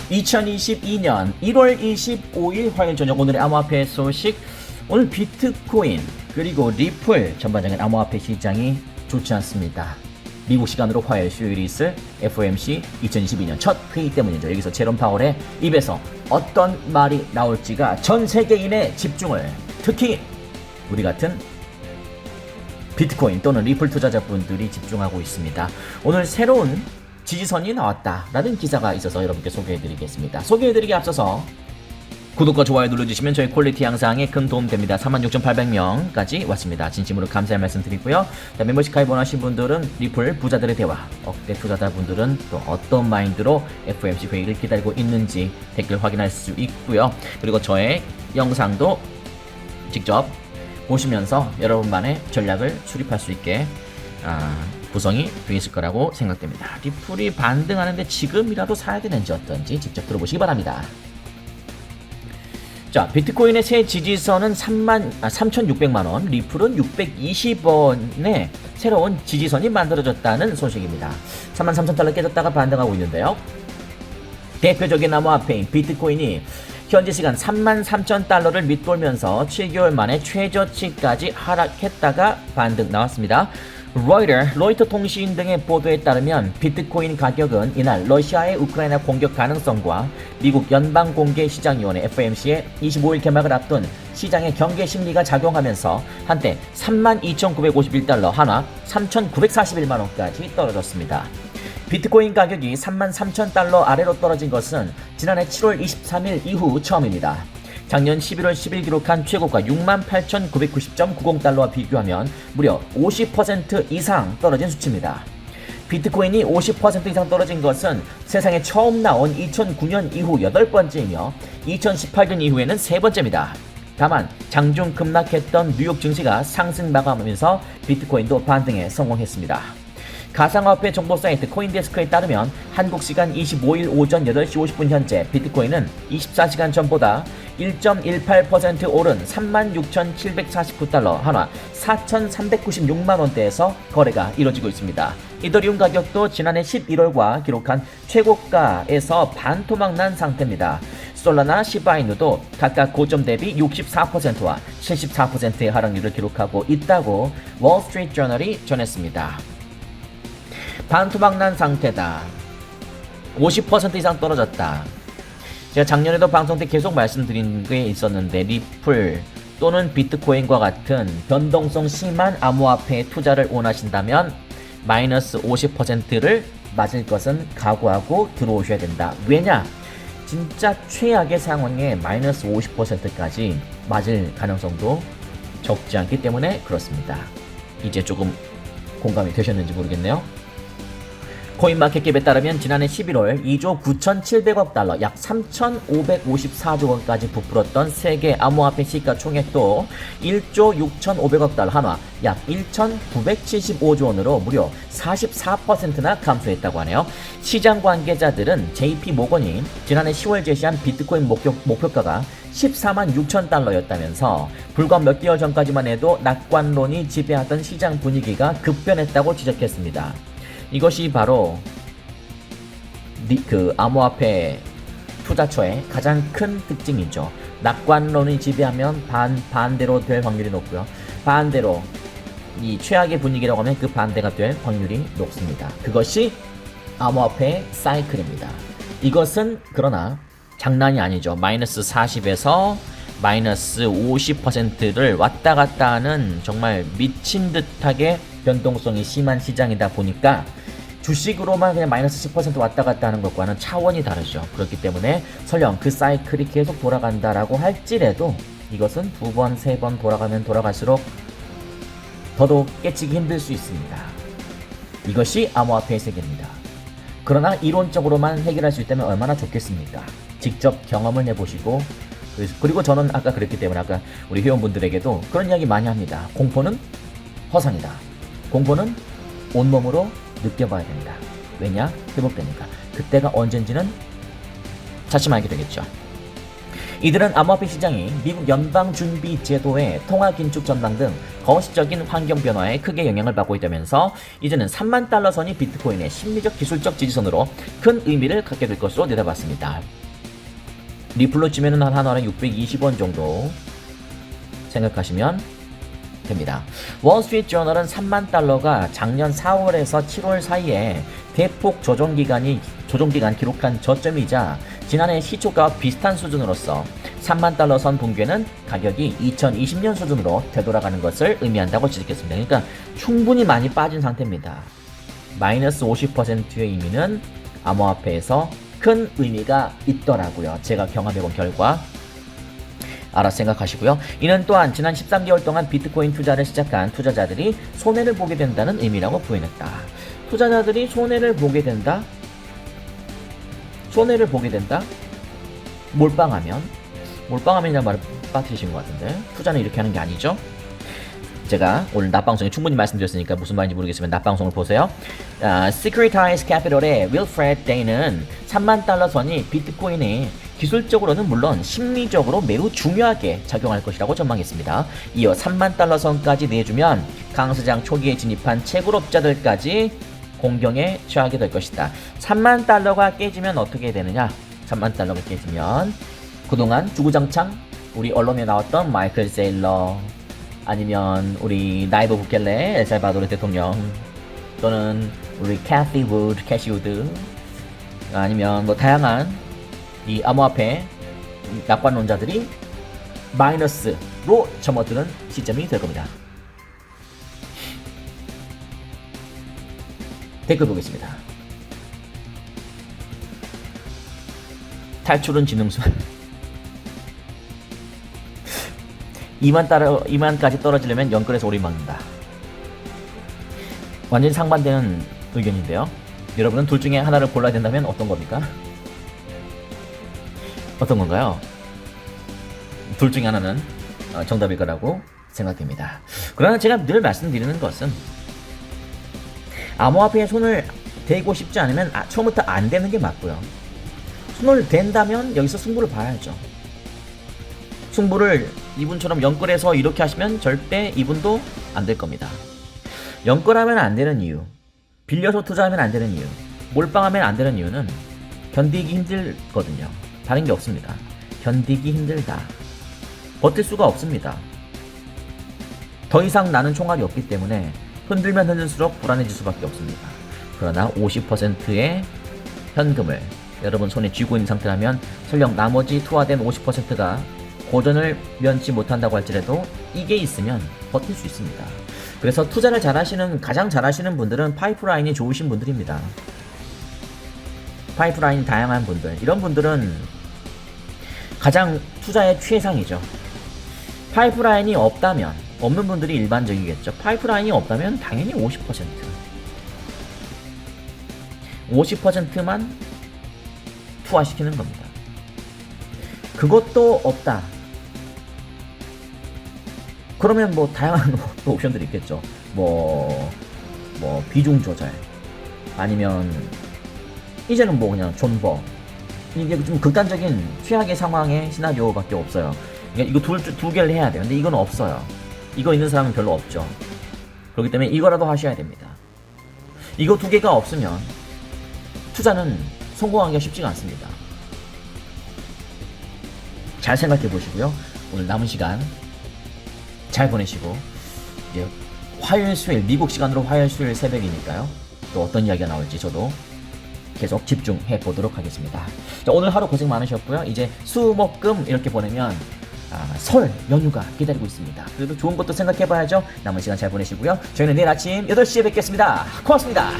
2022년 1월 25일 화요일 저녁 오늘의 암호화폐 소식. 오늘 비트코인 그리고 리플 전반적인 암호화폐 시장이 좋지 않습니다. 미국 시간으로 화요일 수요일이 있을 FOMC 2022년 첫 회의 때문이죠. 여기서 제롬 파월의 입에서 어떤 말이 나올지가 전 세계인의 집중을, 특히 우리 같은 비트코인 또는 리플 투자자분들이 집중하고 있습니다. 오늘 새로운 지지선이 나왔다라는 기사가 있어서 여러분께 소개해드리겠습니다. 소개해드리기 앞서서 구독과 좋아요 눌러주시면 저희 퀄리티 향상에 큰 도움 됩니다. 46,800명까지 왔습니다. 진심으로 감사의 말씀 드리고요. 멤버십 가입 원하신 분들은 리플 부자들의 대화, 억대 투자자분들은 또 어떤 마인드로 FOMC 회의를 기다리고 있는지 댓글 확인할 수 있고요. 그리고 저의 영상도 직접 보시면서 여러분만의 전략을 수립할 수 있게 구성이 되어 있을 거라고 생각됩니다. 리플이 반등하는데 지금이라도 사야 되는지 어떤지 직접 들어보시기 바랍니다. 자, 비트코인의 새 지지선은 3,600만원, 리플은 620원의 새로운 지지선이 만들어졌다는 소식입니다. 33,000달러 깨졌다가 반등하고 있는데요. 대표적인 암호화폐인 비트코인이 현지 시간 33,000달러를 밑돌면서 7개월 만에 최저치까지 하락했다가 반등 나왔습니다. 로이터 통신 등의 보도에 따르면 비트코인 가격은 이날 러시아의 우크라이나 공격 가능성과 미국 연방공개시장위원회 FOMC의 25일 개막을 앞둔 시장의 경계 심리가 작용하면서 한때 32,951달러, 한화 3,941만원까지 떨어졌습니다. 비트코인 가격이 33,000달러 아래로 떨어진 것은 지난해 7월 23일 이후 처음입니다. 작년 11월 10일 기록한 최고가 68,990.90달러와 비교하면 무려 50% 이상 떨어진 수치입니다. 비트코인이 50% 이상 떨어진 것은 세상에 처음 나온 2009년 이후 8번째이며 2018년 이후에는 3번째입니다. 다만 장중 급락했던 뉴욕 증시가 상승 마감하면서 비트코인도 반등에 성공했습니다. 가상화폐 정보 사이트 코인데스크에 따르면 한국 시간 25일 오전 8시 50분 현재 비트코인은 24시간 전보다 1.18% 오른 36,749달러, 한화 4,396만원대에서 거래가 이뤄지고 있습니다. 이더리움 가격도 지난해 11월과 기록한 최고가에서 반토막 난 상태입니다. 솔라나, 시바이누도 각각 고점 대비 64%와 74%의 하락률을 기록하고 있다고 월스트리트 저널이 전했습니다. 반토막 난 상태다. 50% 이상 떨어졌다. 제가 작년에도 방송 때 계속 말씀드린 게 있었는데, 리플 또는 비트코인과 같은 변동성 심한 암호화폐에 투자를 원하신다면 마이너스 50%를 맞을 것은 각오하고 들어오셔야 된다. 왜냐? 진짜 최악의 상황에 마이너스 50%까지 맞을 가능성도 적지 않기 때문에 그렇습니다. 이제 조금 공감이 되셨는지 모르겠네요. 코인마켓캡에 따르면 지난해 11월 2조 9,700억 달러, 약 3,554조 원까지 부풀었던 세계 암호화폐 시가총액도 1조 6,500억 달러, 한화 약 1,975조 원으로 무려 44%나 감소했다고 하네요. 시장 관계자들은 JP 모건이 지난해 10월 제시한 비트코인 목표가가 14만 6천 달러였다면서 불과 몇 개월 전까지만 해도 낙관론이 지배하던 시장 분위기가 급변했다고 지적했습니다. 이것이 바로 암호화폐 투자처의 가장 큰 특징이죠. 낙관론이 지배하면 반대로 될 확률이 높고요. 반대로 이 최악의 분위기라고 하면 그 반대가 될 확률이 높습니다. 그것이 암호화폐 사이클입니다. 이것은 그러나 장난이 아니죠. 마이너스 40에서 마이너스 50%를 왔다 갔다 하는 정말 미친 듯하게 변동성이 심한 시장이다 보니까 주식으로만 그냥 마이너스 10% 왔다 갔다 하는 것과는 차원이 다르죠. 그렇기 때문에 설령 그 사이클이 계속 돌아간다라고 할지라도 이것은 2번, 3번 돌아가면 돌아갈수록 더더욱 깨치기 힘들 수 있습니다. 이것이 암호화폐의 세계입니다. 그러나 이론적으로만 해결할 수 있다면 얼마나 좋겠습니까? 직접 경험을 해보시고, 그리고 저는 아까 그랬기 때문에 아까 우리 회원분들에게도 그런 이야기 많이 합니다. 공포는 허상이다. 공포는 온몸으로 느껴봐야 된다. 왜냐? 회복되니까. 그때가 언젠지는 차츰 알게 되겠죠. 이들은 암호화폐 시장이 미국 연방준비제도의 통화긴축 전망 등 거시적인 환경 변화에 크게 영향을 받고 있다면서 이제는 3만 달러 선이 비트코인의 심리적 기술적 지지선으로 큰 의미를 갖게 될 것으로 내다봤습니다. 리플로 치면은 한 원에 620원 정도 생각하시면 됩니다. 월스트리트 저널은 3만 달러가 작년 4월에서 7월 사이에 대폭 조정기간 기록한 저점이자 지난해 시초가와 비슷한 수준으로서 3만 달러 선 붕괴는 가격이 2020년 수준으로 되돌아가는 것을 의미한다고 지적했습니다. 그러니까 충분히 많이 빠진 상태입니다. 마이너스 50%의 의미는 암호화폐에서 큰 의미가 있더라고요. 제가 경험해본 결과 알아서 생각하시고요. 이는 또한 지난 13개월 동안 비트코인 투자를 시작한 투자자들이 손해를 보게 된다는 의미라고 부인했다. 투자자들이 손해를 보게 된다? 몰빵하면이라는 말을 빠뜨리신 것 같은데 투자는 이렇게 하는 게 아니죠. 제가 오늘 낮방송에 충분히 말씀드렸으니까 무슨 말인지 모르겠지만 낮방송을 보세요. Securitize Capital의 Wilfred Day는 3만 달러 선이 비트코인이 기술적으로는 물론 심리적으로 매우 중요하게 작용할 것이라고 전망했습니다. 이어 3만 달러 선까지 내주면 강세장 초기에 진입한 채굴업자들까지 공경에 처하게 될 것이다. 3만 달러가 깨지면 어떻게 되느냐? 3만 달러가 깨지면 그동안 주구장창 우리 언론에 나왔던 마이클 세일러 아니면 우리 나이브 부켈레 엘살바도르 대통령 또는 우리 캐시 우드 아니면 뭐 다양한 이 암호화폐 낙관론자들이 마이너스로 접어드는 시점이 될 겁니다. 댓글 보겠습니다. 탈출은 지능수 2만까지 떨어지려면 연끌에서 오리막는다. 완전히 상반되는 의견인데요. 여러분은 둘 중에 하나를 골라야 된다면 어떤 겁니까? 어떤 건가요? 둘 중에 하나는 정답일 거라고 생각됩니다. 그러나 제가 늘 말씀드리는 것은 암호화폐에 손을 대고 싶지 않으면 처음부터 안 되는 게 맞고요. 손을 댄다면 여기서 승부를 봐야죠. 승부를 이분처럼 연끌해서 이렇게 하시면 절대 이분도 안 될 겁니다. 연끌하면 안 되는 이유, 빌려서 투자하면 안 되는 이유, 몰빵하면 안 되는 이유는 견디기 힘들거든요. 다른 게 없습니다. 견디기 힘들다. 버틸 수가 없습니다. 더 이상 나는 총알이 없기 때문에 흔들면 흔들수록 불안해질 수밖에 없습니다. 그러나 50%의 현금을 여러분 손에 쥐고 있는 상태라면 설령 나머지 투하된 50%가 고전을 면치 못한다고 할지라도 이게 있으면 버틸 수 있습니다. 그래서 투자를 가장 잘하시는 분들은 파이프라인이 좋으신 분들입니다. 파이프라인이 다양한 분들, 이런 분들은 가장 투자의 최상이죠. 파이프라인이 없다면, 없는 분들이 일반적이겠죠. 파이프라인이 없다면 당연히 50%만 투하시키는 겁니다. 그것도 없다. 그러면 뭐 다양한 옵션들이 있겠죠. 뭐 비중 조절 아니면 이제는 뭐 그냥 존버. 이게 좀 극단적인 최악의 상황의 시나리오밖에 없어요. 그러니까 이거 두 개를 해야 돼요. 근데 이건 없어요. 이거 있는 사람은 별로 없죠. 그렇기 때문에 이거라도 하셔야 됩니다. 이거 두 개가 없으면 투자는 성공하기가 쉽지가 않습니다. 잘 생각해 보시고요. 오늘 남은 시간 잘 보내시고 이제 화요일 수요일 미국 시간으로 화요일 수요일 새벽이니까요. 또 어떤 이야기가 나올지 저도 계속 집중해 보도록 하겠습니다. 자, 오늘 하루 고생 많으셨고요. 이제 수목금 이렇게 보내면 설 연휴가 기다리고 있습니다. 그래도 좋은 것도 생각해 봐야죠. 남은 시간 잘 보내시고요. 저희는 내일 아침 8시에 뵙겠습니다. 고맙습니다.